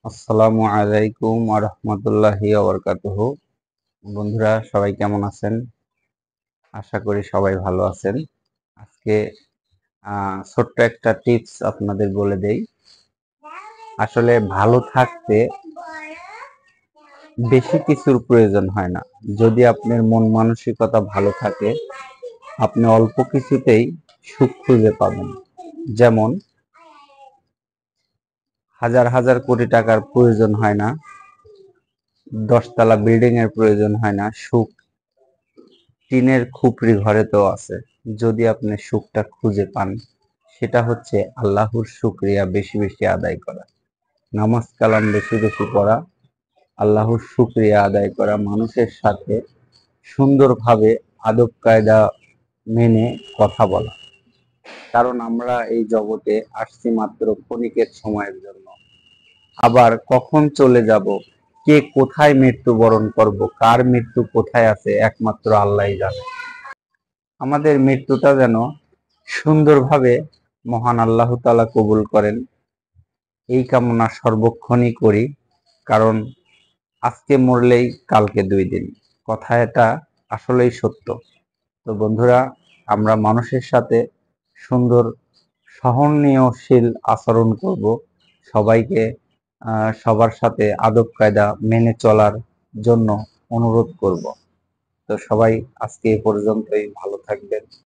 আসসালামু আলাইকুম ওয়া রাহমাতুল্লাহি ওয়া বারাকাতুহু। বন্ধুরা সবাই কেমন আছেন? আশা করি সবাই ভালো আছেন। আজকে ছোট্ট একটা টিপস আপনাদের বলে দেই। আসলে ভালো থাকতে বেশি কিছুর প্রয়োজন হয় না। যদি আপনার মন মানসিকতা ভালো থাকে, আপনি অল্প কিছুতেই সুখ খুঁজে পাবেন। যেমন হাজার হাজার কোটি টাকার প্রয়োজন হয় না, 10 তলা বিল্ডিং এর প্রয়োজন হয় না। সুখ টিনের খুপড়ি ঘরেতেও আছে। যদি আপনি সুখটা খুঁজে পান, সেটা হচ্ছে আল্লাহর শুকরিয়া বেশি বেশি আদায় করা, নামাজ কালাম বেশি বেশি পড়া, আল্লাহর শুকরিয়া আদায় করা, মানুষের সাথে সুন্দরভাবে আদব কায়দা মেনে কথা বলা। কারণ আমরা এই জগতে আসছি মাত্র ক্ষণিকের সময়ের জন্য। আবার কখন চলে যাব, কে কোথায় মৃত্যুবরণ করব, কার মৃত্যু কোথায় আছে একমাত্র আল্লাহই জানে। আমাদের মৃত্যুটা যেন সুন্দরভাবে মহান আল্লাহ তাআলা কবুল করেন, এই কামনা সর্বক্ষণই করি। কারণ আজকে মরলেই কালকে 2 দিন, কথা এটা আসলেই সত্য। তো বন্ধুরা, আমরা মানুষের সাথে সুন্দর সহনশীল আচরণ করব, সবাইকে সবার সাথে আদব কায়দা মেনে চলার জন্য অনুরোধ করব। তো সবাই আজকে এ পর্যন্তই, ভালো থাকবেন।